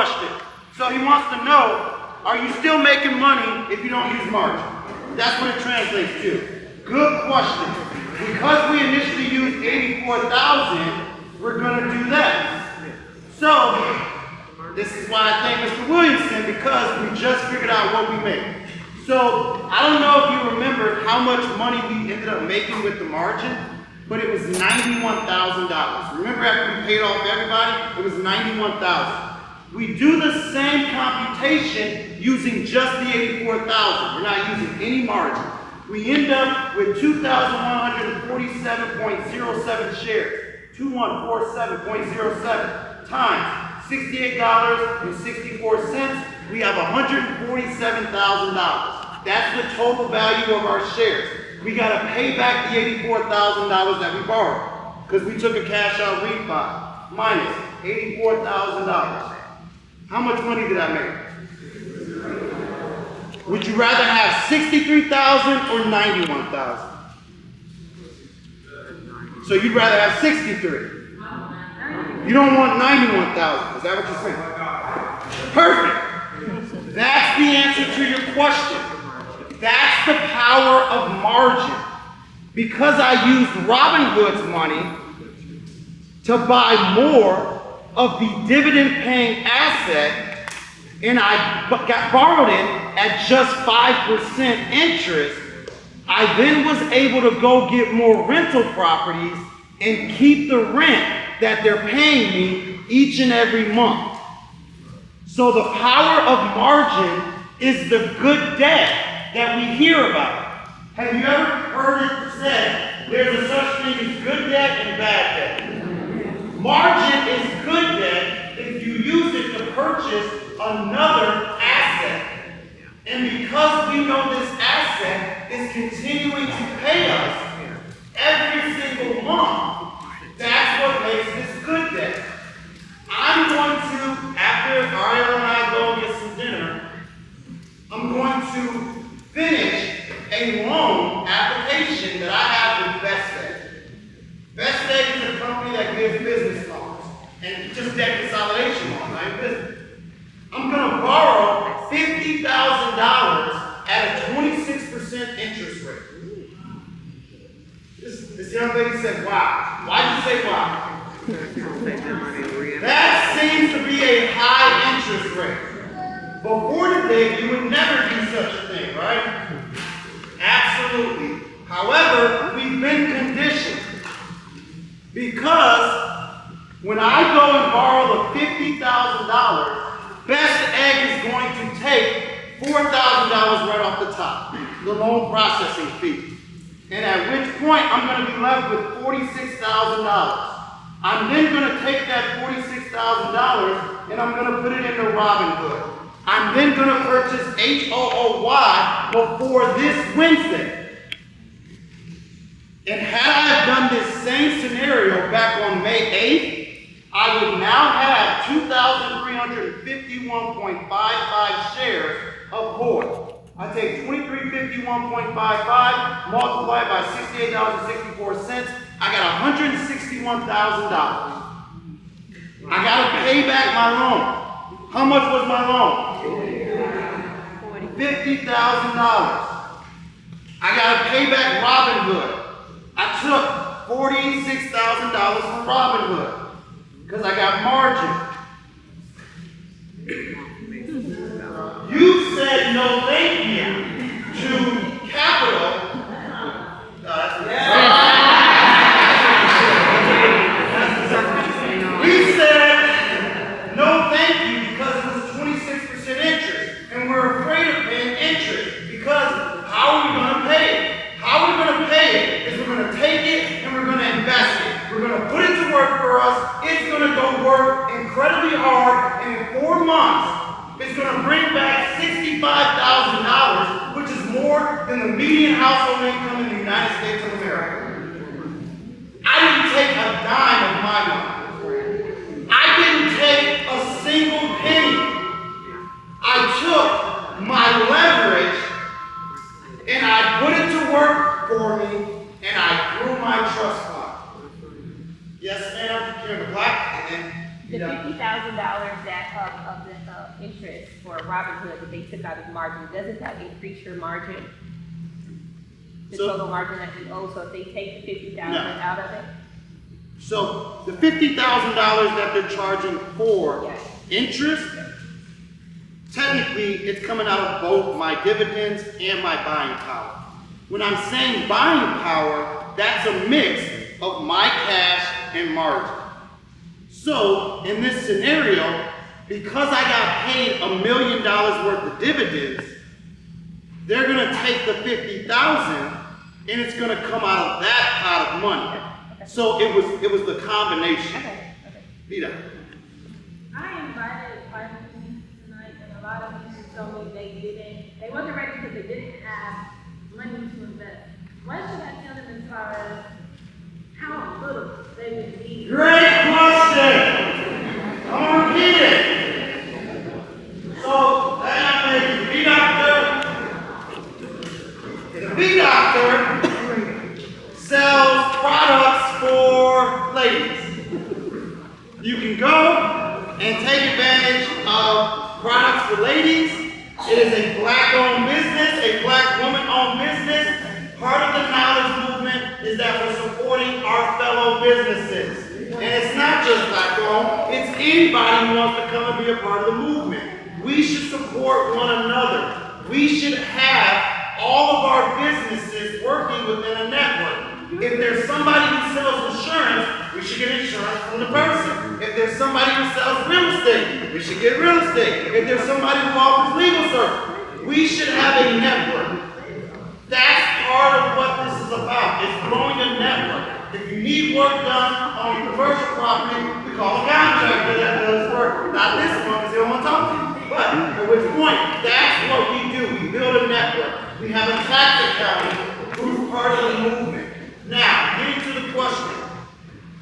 question. So he wants to know, are you still making money if you don't use margin? That's what it translates to. Good question. Because we initially used 84,000, we're going to do that. So, this is why I thank Mr. Williamson, because we just figured out what we make. So, I don't know if you remember how much money we ended up making with the margin, but it was $91,000. Remember after we paid off everybody, it was $91,000. We do the same computation using just the 84,000. We're not using any margin. We end up with 2,147.07 shares. 2147.07 times $68.64. We have $147,000. That's the total value of our shares. We got to pay back the $84,000 that we borrowed because we took a cash out refi minus $84,000. How much money did I make? Would you rather have 63,000 or 91,000? So you'd rather have 63. You don't want 91,000. Is that what you're saying? Perfect. That's the answer to your question. That's the power of margin. Because I used Robinhood's money to buy more of the dividend-paying asset, and I borrowed it at just 5% interest, I then was able to go get more rental properties and keep the rent that they're paying me each and every month. So the power of margin is the good debt that we hear about. Have you ever heard it said there's a such thing as good debt and bad debt? Margin is good debt if you use it to purchase another asset. And because we know this asset is continuing to pay us every single month, that's what makes this good debt. I'm going to, after Ariel and I go and get some dinner, I'm going to finish a loan application that I have with Best Egg. Best Egg is a company that gives business loans and just debt consolidation loans, right? Business. I'm going to borrow $50,000 at a 26% interest rate. This young lady said, wow. Why'd you say wow? That seems to be a high interest rate. Before today, you would never do such a thing, right? Absolutely. However, we've been conditioned. Because when I go and borrow the $50,000, Best Egg is going to take $4,000 right off the top, the loan processing fee. And at which point I'm going to be left with $46,000. I'm then going to take that $46,000 and I'm going to put it into Robinhood. I'm then going to purchase HOOY before this Wednesday. And had I done this same scenario back on May 8th, I would now have 2,351.55 shares of HOOY. I take 2351.55, multiply by $68.64, I got $161,000. I got to pay back my loan. How much was my loan? $50,000. I got to pay back Robinhood. I took $46,000 from Robinhood because I got margin. You said no thank you to capital. We said no thank you because it was 26% interest, and we're afraid of paying interest because how are we going to pay it? How we're going to pay it is we're going to take it and we're going to invest it. We're going to put it to work for us. It's going to go work incredibly hard, and in 4 months, it's going to bring back $65,000, which is more than the median household income in the United States of America. I didn't take a dime of my money. I didn't take a single penny. I took my leverage and I put it to work for me and I grew my trust fund. Yes, ma'am. You're in the black and then $50,000 that of the interest for Robinhood that they took out as margin, doesn't that increase your margin? The total margin that you owe, so if they take the $50,000 out of it? So the $50,000 that they're charging for interest, technically it's coming out of both my dividends and my buying power. When I'm saying buying power, that's a mix of my cash and margin. So in this scenario, because I got paid $1 million worth of dividends, they're gonna take the $50,000 and it's gonna come out of that pot of money. So it was the combination. Okay. Lita. I invited five meetings tonight, and a lot of people told me they wasn't ready because they didn't have money to invest. What should I tell them as far as how little they would need? Great question. I'm gonna repeat it. So that young lady, the bee doctor sells products for ladies. You can go and take advantage of products for ladies. It is a black-owned business, a black woman-owned business. Part of the knowledge movement is that we're supporting our fellow businesses. And it's not just black-owned, it's anybody who wants to come and be a part of the movement. We should support one another. We should have all of our businesses working within a network. If there's somebody who sells insurance, we should get insurance from the person. If there's somebody who sells real estate, we should get real estate. If there's somebody who offers legal service, we should have a network. That's part of what this is about. It's growing a network. If you need work done on your commercial property, we call a contractor that does work. Not this one, because they don't want to talk to you. But at which point, that's what we do. We build a network. We have a tax accountant who's part of the movement. Now, getting to the question.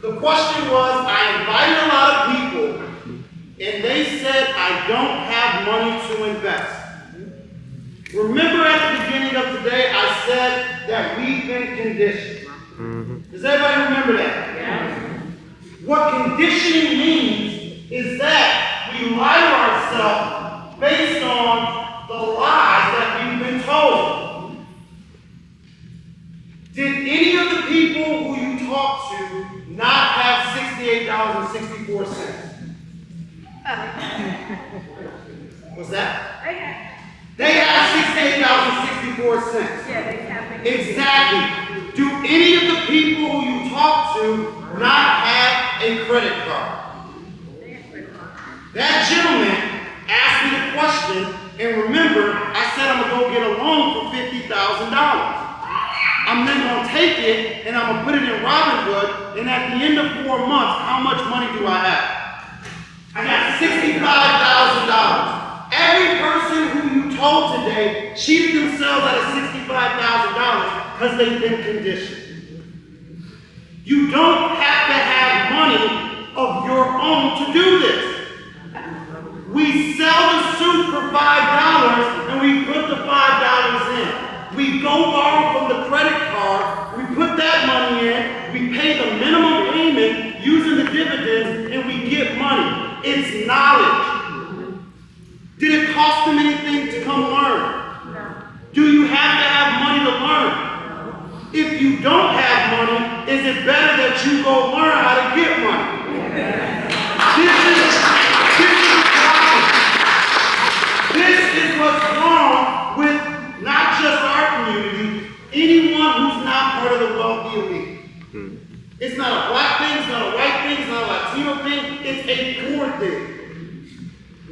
The question was, I invited a lot of people, and they said I don't have money to invest. Remember at the beginning of today, I said that we've been conditioned. Does everybody remember that? Yeah. What conditioning means is that we lie to ourselves based on the lies that we've been told. Did any of the people who you talked to not have $68.64? What's that? They have $68.64. Yeah, they have. Exactly. Do any of the people who you talk to not have a credit card? That gentleman asked me the question, and remember, I said I'm going to go get a loan for $50,000. I'm then going to take it, and I'm going to put it in Robinhood, and at the end of 4 months, how much money do I have? I got $65,000. Every person who you told today cheated themselves out of $65,000 because they've been conditioned. You don't have to have money of your own to do this. We sell the suit for $5 and we put the $5 in. We go borrow from the credit card, we put that money in, we pay the minimum payment using the dividends, and we get money. It's knowledge. Did it cost them anything to come learn? No. Do you have to have money to learn? If you don't have money, is it better that you go learn how to get money? This is what's wrong with not just our community, anyone who's not part of the wealthy elite. It's not a black thing, it's not a white thing, it's not a Latino thing, it's a poor thing.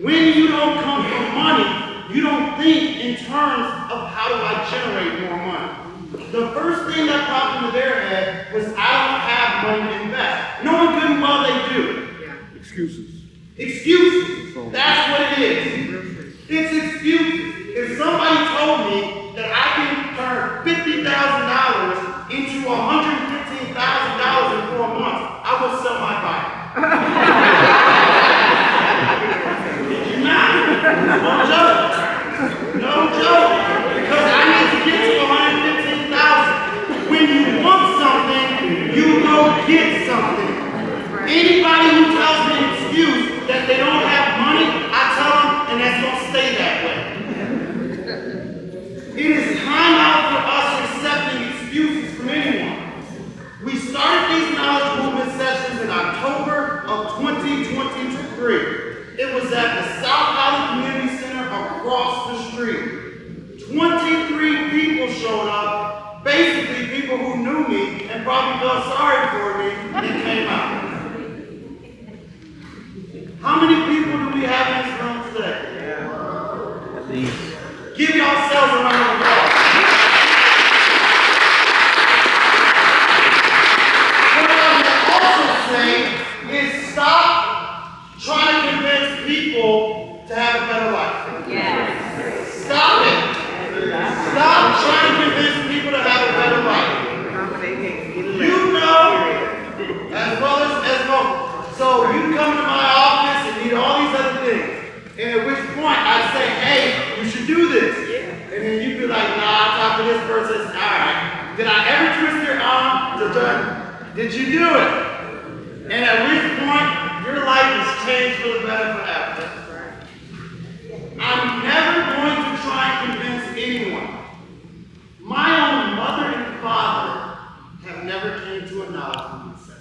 When you don't come from money, you don't think in terms of how do I generate more money. The first thing that popped into their head was I don't have money to invest. Knowing good and well they do. Excuses. Excuses. That's what it is. It's excuses. If somebody told me that I can turn $50,000 into $115,000 in 4 months, I would sell my bike. Did you not? No joke. No joke. Because I need to get to $115,000. When you want something, you go get something. Anybody who tells me an excuse they don't have money, I tell them, and that's going to stay that way. It is time out for us accepting excuses from anyone. We started these knowledge movement sessions in October of 2023. It was at the South Valley Community Center across the street. 23 people showed up, basically people who knew me and probably felt sorry for me and came out. How many people do we have in this room today? At least. Give yourselves a round of applause. What I would also say is stop trying to convince people to have a better life. Yes. Stop it. Stop trying to convince people to have a better life. You know, as well. So you come to my office and need all these other things. And at which point I say, hey, you should do this. And then you be like, nah, I talked to this person. All right. Did I ever twist your arm to turn? Did you do it? And at which point your life has changed for the better forever. I'm never going to try and convince anyone. My own mother and father have never came to a knowledge movement session.